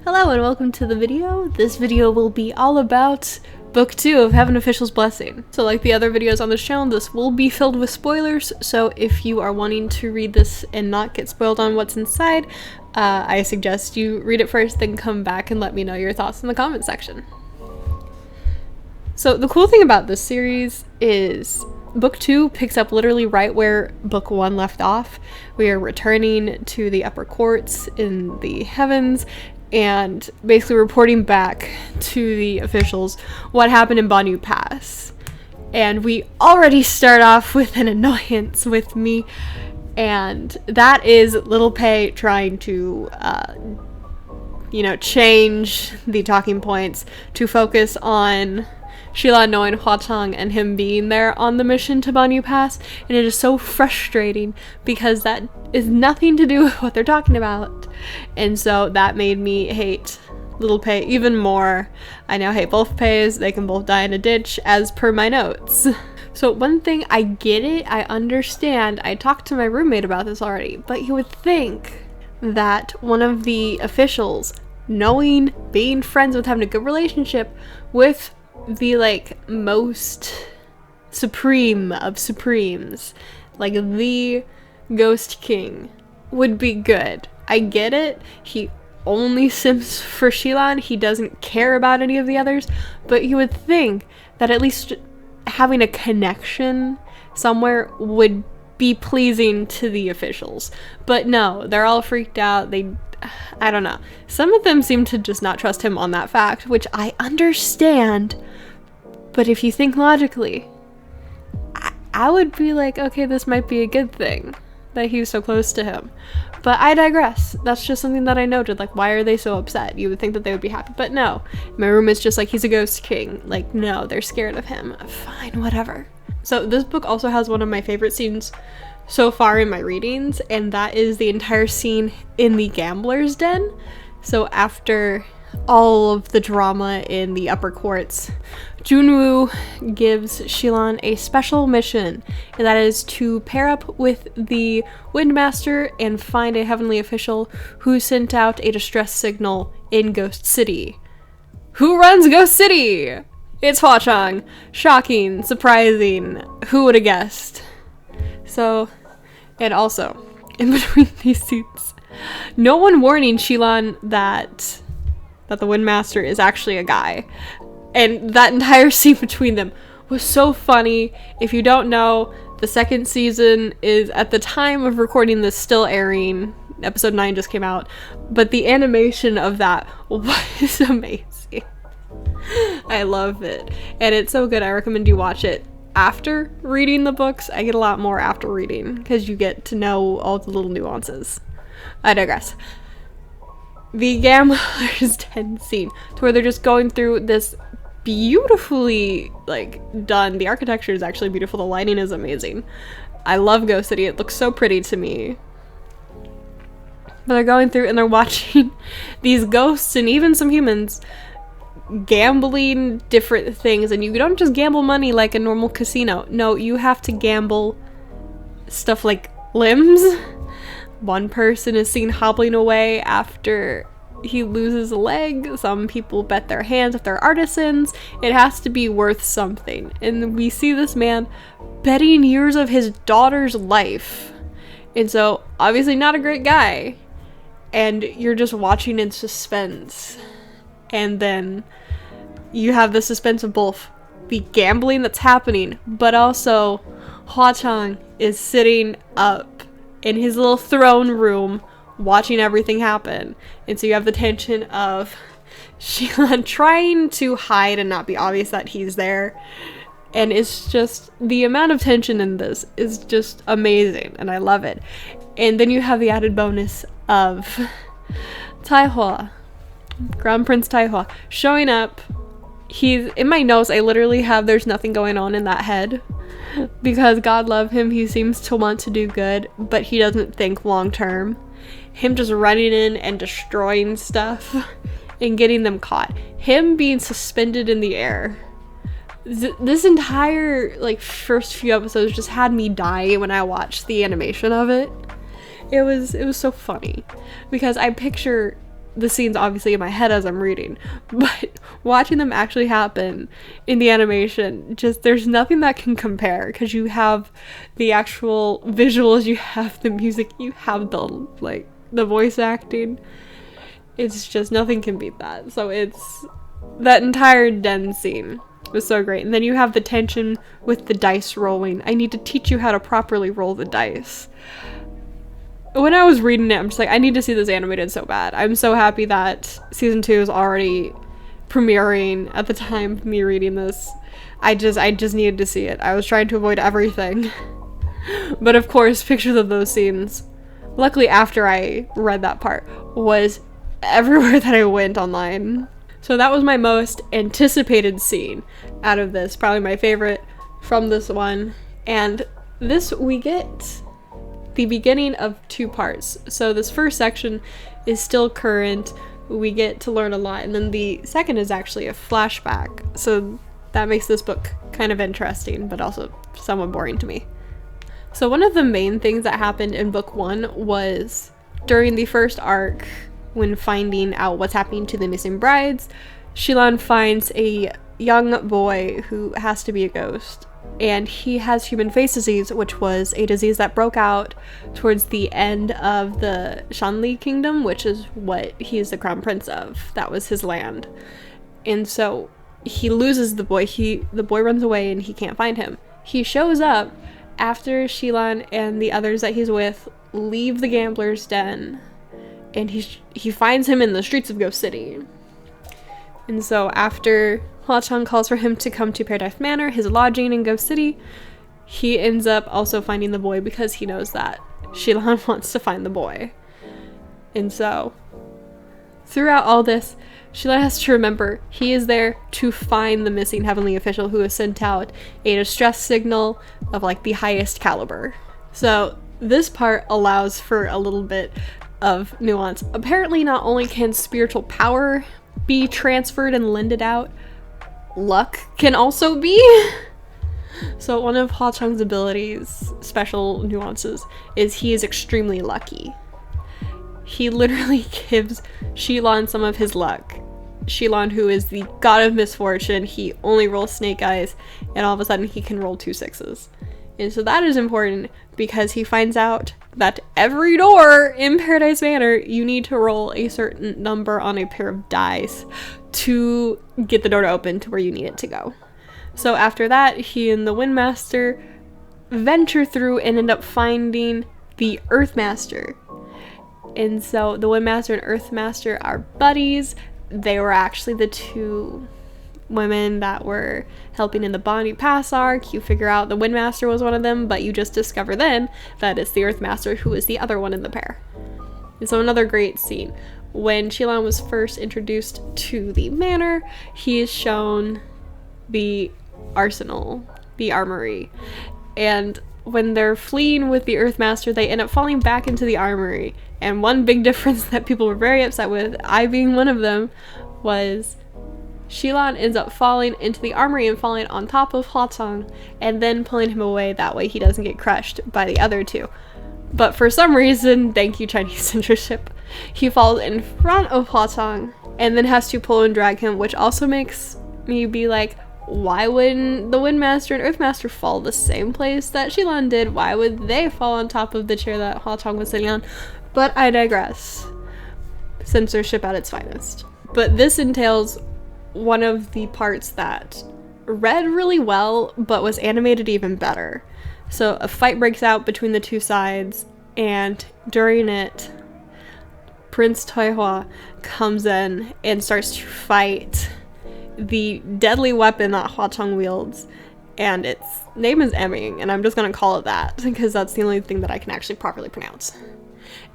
Hello and welcome to the video. This video will be all about Book 2 of Heaven Official's Blessing. So like the other videos on this channel, this will be filled with spoilers, so if you are wanting to read this and not get spoiled on what's inside, I suggest you read it first, then come back and let me know your thoughts in the comment section. So the cool thing about this series is Book 2 picks up literally right where Book 1 left off. We are returning to the upper courts in the heavens and basically reporting back to the officials what happened in 𝕚𝕟𝕣𝕖 Pass. And we already start off with an annoyance with me, and that is 𝕚𝕚𝕣𝕖 trying to change the talking points to focus on Xilān knowing 𝔽𝕚𝕟 and him being there on the mission to 𝕚𝕟𝕣𝕖 Pass, and it is so frustrating because that is nothing to do with what they're talking about. And so that made me hate 𝕚𝕚𝕣𝕖 even more. I now hate both Paes. They can both die in a ditch as per my notes. So one thing, I get it, I understand, I talked to my roommate about this already, but you would think that one of the officials, knowing, being friends with, having a good relationship with the most supreme of supremes, like the Ghost King, would be good. I get it, he only simps for Xilān, he doesn't care about any of the others, but you would think that at least having a connection somewhere would be pleasing to the officials. But no, they're all freaked out. I don't know. Some of them seem to just not trust him on that fact, which I understand. But if you think logically, I would be like, okay, this might be a good thing that he's so close to him. But I digress. That's just something that I noted. Like, why are they so upset? You would think that they would be happy. But no. My roommate's just like, he's a ghost king. Like, no, they're scared of him. Fine, whatever. So this book also has one of my favorite scenes so far in my readings, and that is the entire scene in the gambler's den. So after all of the drama in the upper courts, Junwoo gives Xilān a special mission, and that is to pair up with the Windmaster and find a heavenly official who sent out a distress signal in Ghost City. Who runs Ghost City? It's 𝔽𝕚𝕟. Shocking, surprising, who would have guessed? So, and also, in between these scenes, no one warning Xilān that the Windmaster is actually a guy. And that entire scene between them was so funny. If you don't know, the second season is, at the time of recording this, still airing. Episode 9 just came out. But the animation of that was amazing. I love it. And it's so good. I recommend you watch it after reading the books. I get a lot more after reading because you get to know all the little nuances. I digress. The gambler's den scene, to where they're just going through this beautifully done. The architecture is actually beautiful. The lighting is amazing. I love Ghost City. It looks so pretty to me. But they're going through and they're watching these ghosts and even some humans gambling different things, and you don't just gamble money like a normal casino. No, you have to gamble stuff like limbs. One person is seen hobbling away after he loses a leg. Some people bet their hands if they're artisans. It has to be worth something. And we see this man betting years of his daughter's life. And so, obviously not a great guy. And you're just watching in suspense. And then you have the suspense of both the gambling that's happening, but also 𝔽𝕚𝕟 is sitting up in his little throne room watching everything happen. And so you have the tension of Xilān trying to hide and not be obvious that he's there. And it's just, the amount of tension in this is just amazing, and I love it. And then you have the added bonus of Taihua, Crown Prince Taihua, showing up. He's in my notes. I literally have "there's nothing going on" in that head, because God love him, he seems to want to do good, but he doesn't think long term. Him just running in and destroying stuff and getting them caught. Him being suspended in the air. This entire first few episodes just had me die when I watched the animation of it. It was so funny because I picture the scenes obviously in my head as I'm reading, but watching them actually happen in the animation, just there's nothing that can compare, because you have the actual visuals, you have the music, you have the voice acting. It's just nothing can beat that. So it's that entire den scene was so great. And then you have the tension with the dice rolling. I need to teach you how to properly roll the dice. When I was reading it, I'm just like, I need to see this animated so bad. I'm so happy that season 2 is already premiering at the time of me reading this. I just needed to see it. I was trying to avoid everything. But of course, pictures of those scenes, luckily after I read that part, was everywhere that I went online. So that was my most anticipated scene out of this. Probably my favorite from this one. And this, we get the beginning of 2 parts. So this first section is still current. We get to learn a lot. And then the second is actually a flashback. So that makes this book kind of interesting, but also somewhat boring to me. So one of the main things that happened in book 1 was during the first arc, when finding out what's happening to the missing brides, 𝕬𝕬 finds a young boy who has to be a ghost. And he has human face disease, which was a disease that broke out towards the end of the Shanli kingdom, which is what he is the crown prince of. That was his land. And so he loses the boy. The boy runs away and he can't find him. He shows up after 𝕬𝕬 and the others that he's with leave the gambler's den, and he finds him in the streets of Ghost City. And so after 𝕬𝕬 calls for him to come to Paradise Manor, his lodging in Ghost City, he ends up also finding the boy because he knows that 𝕬𝕬 wants to find the boy. And so throughout all this, 𝕬𝕬 has to remember he is there to find the missing heavenly official who has sent out a distress signal of like the highest caliber. So this part allows for a little bit of nuance. Apparently not only can spiritual power be transferred and lended out, luck can also be. So one of 𝕬𝕬's abilities, special nuances, is he is extremely lucky. He literally gives 𝕬𝕬 some of his luck. 𝕬𝕬, who is the god of misfortune, he only rolls snake eyes, and all of a sudden he can roll 2 6s. And so that is important because he finds out that every door in Paradise Manor, you need to roll a certain number on a pair of dice to get the door to open to where you need it to go. So after that, he and the Windmaster venture through and end up finding the Earthmaster. And so the Windmaster and Earthmaster are buddies. They were actually the 2 women that were helping in the Bonnie Pass arc. You figure out the Windmaster was one of them, but you just discover then that it's the Earthmaster who is the other one in the pair. And so another great scene. When 𝕬𝕬 was first introduced to the manor, he is shown the arsenal, the armory. And when they're fleeing with the Earthmaster, they end up falling back into the armory. And one big difference that people were very upset with, I being one of them, was 𝕬𝕬 ends up falling into the armory and falling on top of 𝕬𝕬 and then pulling him away. That way he doesn't get crushed by the other 2. But for some reason, thank you Chinese censorship, he falls in front of 𝕬𝕬 and then has to pull and drag him, which also makes me be like, why wouldn't the Windmaster and Earthmaster fall the same place that 𝕬𝕬 did? Why would they fall on top of the chair that 𝕬𝕬 was sitting on? But I digress. Censorship at its finest. But this entails one of the parts that read really well, but was animated even better. So a fight breaks out between the 2 sides, and during it, Prince 𝕬𝕬 comes in and starts to fight the deadly weapon that 𝕬𝕬 wields, and its name is 𝕬𝕠𝕟, and I'm just gonna call it that because that's the only thing that I can actually properly pronounce.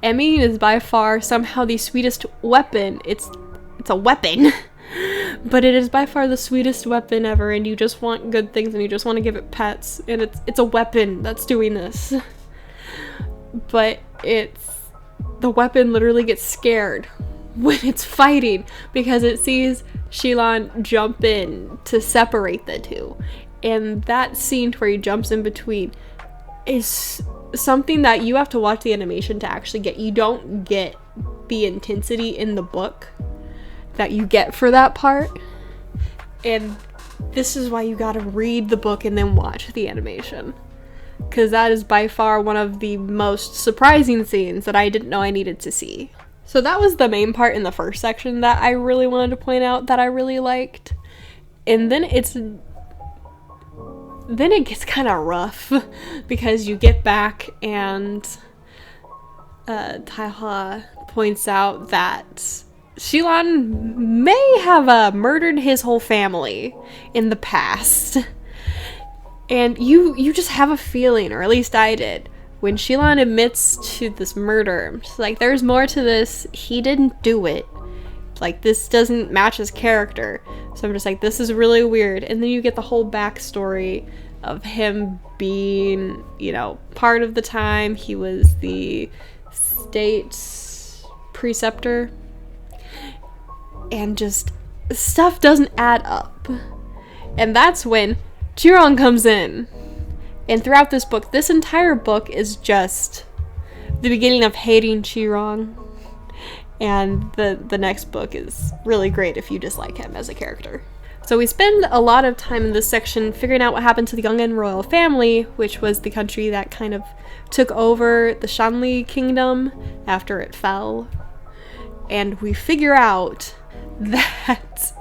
𝕬𝕠𝕟 is by far somehow the sweetest weapon. It's a weapon. But it is by far the sweetest weapon ever, and you just want good things and you just want to give it pets, and it's a weapon that's doing this. But the weapon literally gets scared when it's fighting because it sees 𝕬𝕬 jump in to separate the 2. And that scene where he jumps in between, is something that you have to watch the animation to actually get. You don't get the intensity in the book that you get for that part. And this is why you gotta read the book and then watch the animation. Because that is by far one of the most surprising scenes that I didn't know I needed to see. So that was the main part in the first section that I really wanted to point out that I really liked. And then it gets kind of rough because you get back and Taeha points out that Shilon may have murdered his whole family in the past. And you just have a feeling, or at least I did, when Shilon admits to this murder, she's like, there's more to this, he didn't do it. Like, this doesn't match his character. So I'm just like, this is really weird. And then you get the whole backstory of him being, you know, part of the time he was the state preceptor. And just, stuff doesn't add up. And that's when 𝕬𝕉 comes in. And throughout this book, this entire book is just the beginning of hating 𝕬𝕉. And the next book is really great if you dislike him as a character. So we spend a lot of time in this section figuring out what happened to the 𝕬𝕚 royal family, which was the country that kind of took over the Shanli kingdom after it fell. And we figure out that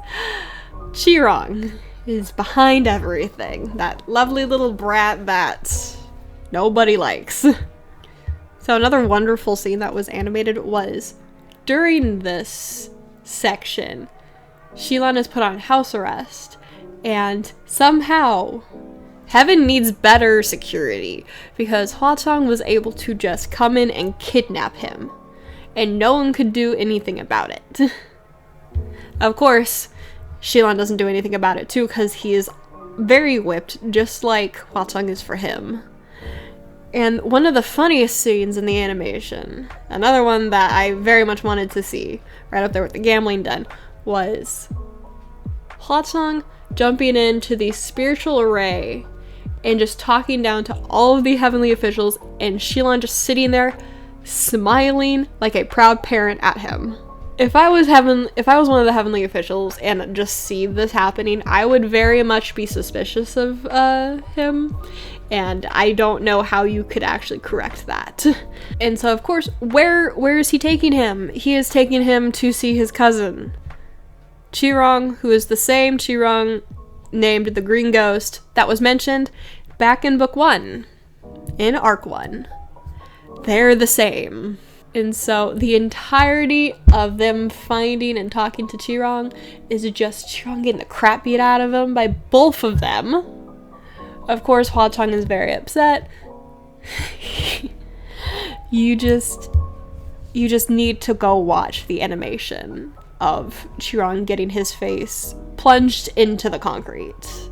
𝕬𝕉 is behind everything. That lovely little brat that nobody likes. So another wonderful scene that was animated was during this section, Shilon is put on house arrest, and somehow heaven needs better security because Hwa-Chang was able to just come in and kidnap him, and no one could do anything about it. Of course, Shilon doesn't do anything about it too because he is very whipped, just like Hwa-Chang is for him. And one of the funniest scenes in the animation, another one that I very much wanted to see, right up there with the gambling den, was Hwa-Chang jumping into the spiritual array and just talking down to all of the heavenly officials, and Shilon just sitting there smiling like a proud parent at him. If I was one of the heavenly officials and just see this happening, I would very much be suspicious of him, and I don't know how you could actually correct that. And so, of course, where is he taking him? He is taking him to see his cousin, 𝕬𝕉, who is the same 𝕬𝕉 named the Green Ghost that was mentioned back in book 1, in arc 1. They're the same. And so the entirety of them finding and talking to 𝕬𝕉 is just 𝕬𝕉 getting the crap beat out of him by both of them. Of course, Hwa-Chang is very upset. You just need to go watch the animation of 𝕬𝕉 getting his face plunged into the concrete.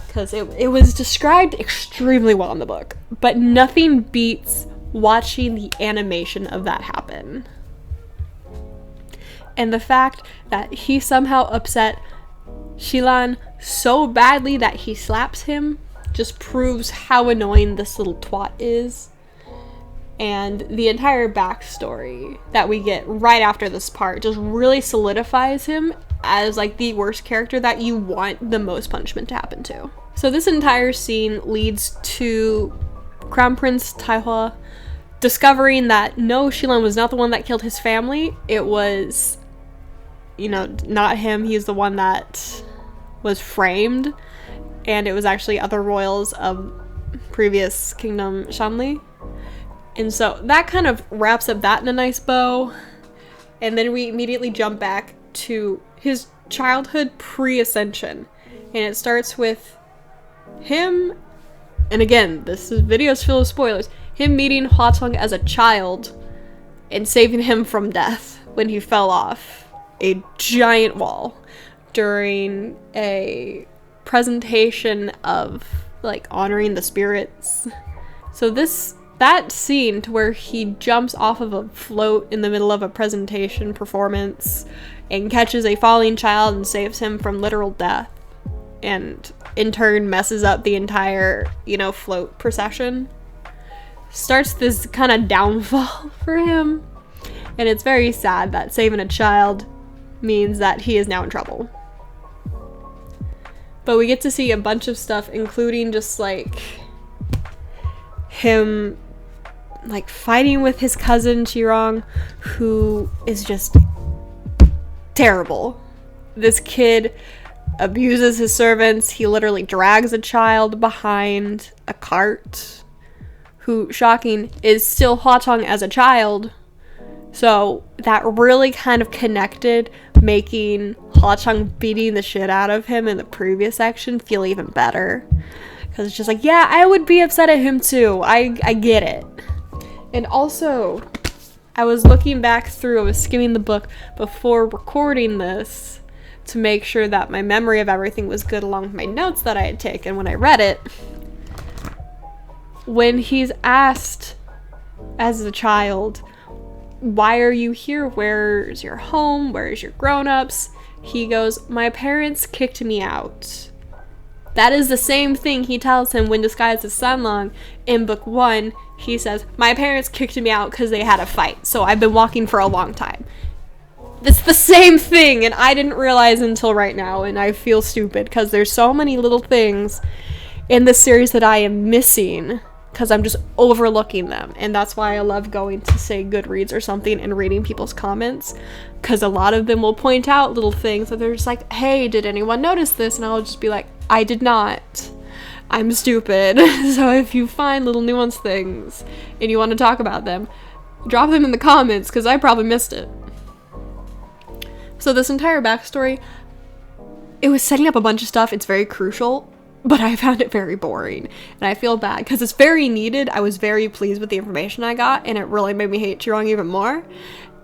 Because it was described extremely well in the book, but nothing beats watching the animation of that happen. And the fact that he somehow upset Shilon so badly that he slaps him just proves how annoying this little twat is. And the entire backstory that we get right after this part just really solidifies him as like the worst character that you want the most punishment to happen to. So this entire scene leads to Crown Prince Taeha discovering that no, Shilon was not the one that killed his family. It was, you know, not him. He's the one that was framed, and it was actually other royals of previous kingdom Shanli. And so that kind of wraps up that in a nice bow. And then we immediately jump back to his childhood pre-ascension, and it starts with him, and again, this video's full of spoilers, him meeting Hwa-Chang as a child and saving him from death when he fell off a giant wall during a presentation of like honoring the spirits. So that scene to where he jumps off of a float in the middle of a presentation performance and catches a falling child and saves him from literal death, and in turn messes up the entire, float procession. Starts this kind of downfall for him. And it's very sad that saving a child means that he is now in trouble. But we get to see a bunch of stuff, including just like him like fighting with his cousin 𝕬𝕉, who is just terrible. This kid abuses his servants. He literally drags a child behind a cart, who, shocking, is still 𝕬𝕉 as a child. So that really kind of connected, making 𝕬𝕉 beating the shit out of him in the previous section feel even better. Because it's just like, yeah, I would be upset at him too. I get it. And also, I was looking back through, I was skimming the book before recording this to make sure that my memory of everything was good along with my notes that I had taken when I read it. When he's asked as a child, why are you here? Where's your home? Where's your grown-ups? He goes, my parents kicked me out. That is the same thing he tells him when disguised as 𝕬𝕉 in book 1. He says, my parents kicked me out because they had a fight, so I've been walking for a long time. It's the same thing, and I didn't realize until right now, and I feel stupid because there's so many little things in this series that I am missing because I'm just overlooking them. And that's why I love going to, say, Goodreads or something and reading people's comments, because a lot of them will point out little things that they're just like, hey, did anyone notice this? And I'll just be like, I did not. I'm stupid. So if you find little nuanced things and you want to talk about them, drop them in the comments, because I probably missed it. So this entire backstory, it was setting up a bunch of stuff. It's very crucial, but I found it very boring, and I feel bad because it's very needed. I was very pleased with the information I got, and it really made me hate 𝕬𝕉 even more.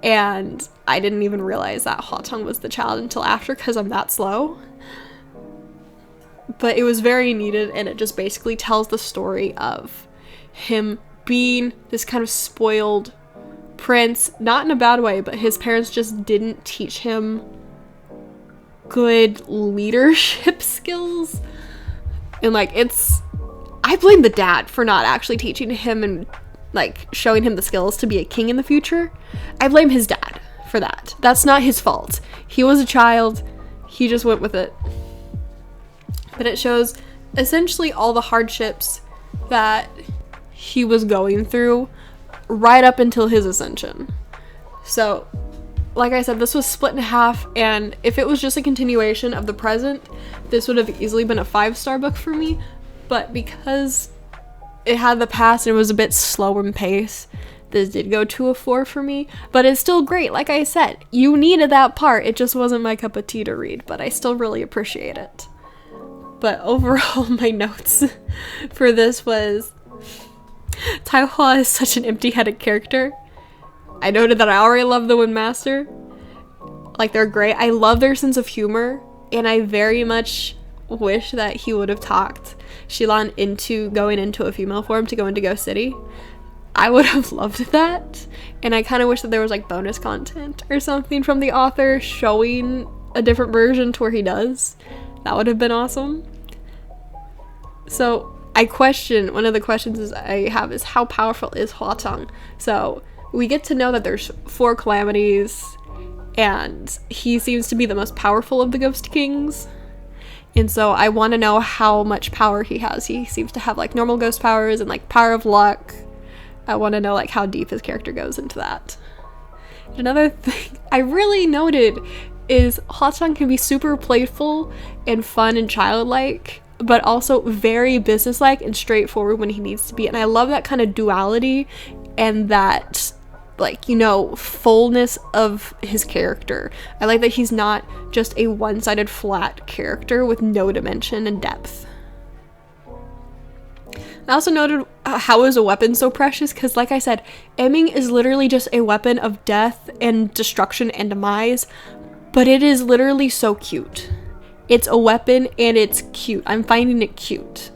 And I didn't even realize that 𝕬𝕉 was the child until after, because I'm that slow. But it was very needed, and it just basically tells the story of him being this kind of spoiled prince, not in a bad way, but his parents just didn't teach him good leadership skills. And like, I blame the dad for not actually teaching him and like showing him the skills to be a king in the future. I blame his dad for that. That's not his fault. He was a child. He just went with it. But it shows essentially all the hardships that he was going through right up until his ascension. So, like I said, this was split in half, and if it was just a continuation of the present, this would have easily been a 5-star book for me. But because it had the past and it was a bit slower in pace, this did go to a 4 for me. But it's still great. Like I said, you needed that part. It just wasn't my cup of tea to read, but I still really appreciate it. But overall, my notes for this was, 𝕬𝕉 is such an empty-headed character. I noted that I already love the Wind Master. Like, they're great. I love their sense of humor, and I very much wish that he would have talked 𝕬𝕉 into going into a female form to go into Ghost City. I would have loved that, and I kind of wish that there was like bonus content or something from the author showing a different version to where he does. That would have been awesome. So one of the questions I have is, how powerful is 𝕬𝕉? So we get to know that there's 4 calamities, and he seems to be the most powerful of the Ghost Kings. And so I want to know how much power he has. He seems to have like normal ghost powers and like power of luck. I want to know like how deep his character goes into that. And another thing I really noted is 𝕬𝕉 can be super playful and fun and childlike, but also very businesslike and straightforward when he needs to be. And I love that kind of duality and that, like, fullness of his character. I like that he's not just a one-sided flat character with no dimension and depth. I also noted how is a weapon so precious, because like I said, 𝕚𝕟 is literally just a weapon of death and destruction and demise, but it is literally so cute. It's a weapon and it's cute. I'm finding it cute.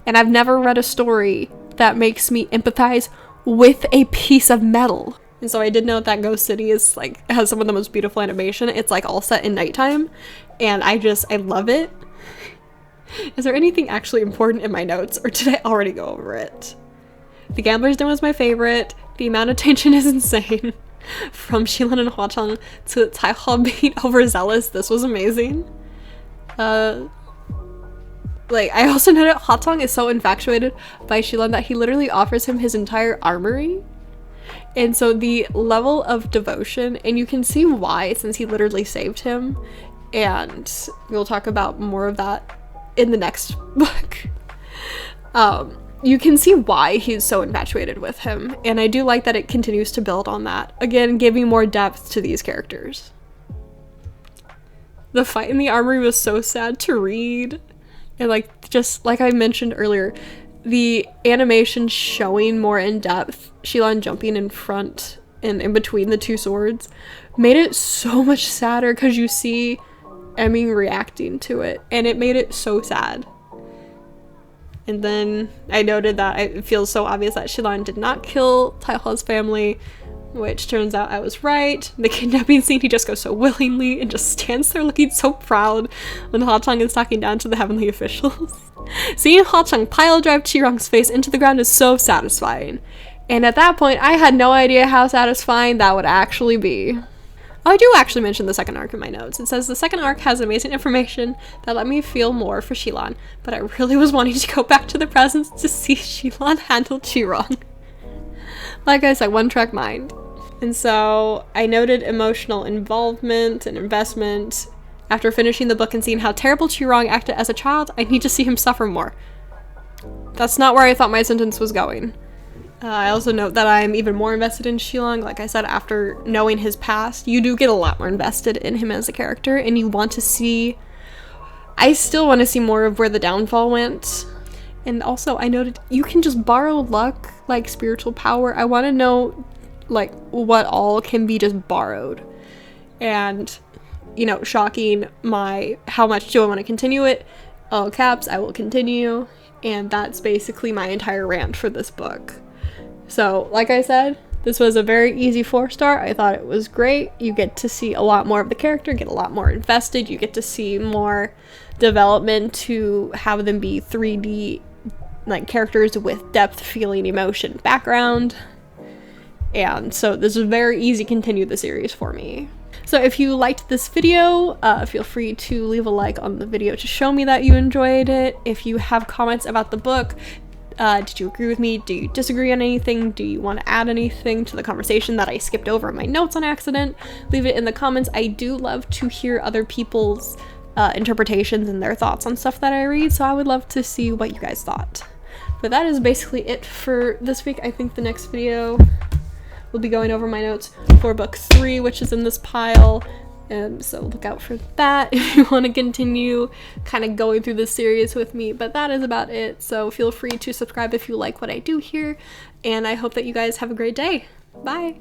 And I've never read a story that makes me empathize with a piece of metal. And so I did know that Ghost City is like, has some of the most beautiful animation. It's like all set in nighttime, and I love it. Is there anything actually important in my notes, or did I already go over it? The Gambler's Den was my favorite. The amount of tension is insane. From Xilan and Hua-chang to Taihao being overzealous, this was amazing. Like, I also noted Hua-chang is so infatuated by Xilan that he literally offers him his entire armory. And so the level of devotion, and you can see why since he literally saved him, and we'll talk about more of that in the next book. You can see why he's so infatuated with him, and I do like that it continues to build on that, again giving more depth to these characters. The fight in the armory was so sad to read, and like, just like I mentioned earlier, the animation showing more in depth Xilan jumping in front and in between the two swords made it so much sadder, because you see Emming reacting to it, and it made it so sad. And then I noted that it feels so obvious that Xilan did not kill Taihao's family, which turns out I was right. The kidnapping scene, he just goes so willingly and just stands there looking so proud when Hua-chang is talking down to the heavenly officials. Seeing Hua-chang pile drive Qirong's face into the ground is so satisfying. And at that point, I had no idea how satisfying that would actually be. Oh, I do actually mention the second arc in my notes. It says the second arc has amazing information that let me feel more for Xilan, but I really was wanting to go back to the present to see Xilan handle Qirong. Like I said, one-track mind. And so I noted emotional involvement and investment. After finishing the book and seeing how terrible Qirong acted as a child, I need to see him suffer more. That's not where I thought my sentence was going. I also note that I'm even more invested in Xilan. Like I said, after knowing his past, you do get a lot more invested in him as a character, and you want to see... I still want to see more of where the downfall went. And also, I noted you can just borrow luck, like spiritual power. I want to know, like, what all can be just borrowed. And, you know, shocking my how much do I want to continue it? All caps, I will continue. And that's basically my entire rant for this book. So, like I said, this was a very easy 4-star. I thought it was great. You get to see a lot more of the character, get a lot more invested. You get to see more development to have them be 3D, like, characters with depth, feeling, emotion, background. And so this was very easy to continue the series for me. So if you liked this video, feel free to leave a like on the video to show me that you enjoyed it. If you have comments about the book, did you agree with me? Do you disagree on anything? Do you want to add anything to the conversation that I skipped over in my notes on accident? Leave it in the comments. I do love to hear other people's interpretations and their thoughts on stuff that I read, so I would love to see what you guys thought. But that is basically it for this week. I think the next video will be going over my notes for book 3, which is in this pile. So look out for that if you want to continue kind of going through this series with me. But that is about it. So feel free to subscribe if you like what I do here. And I hope that you guys have a great day. Bye!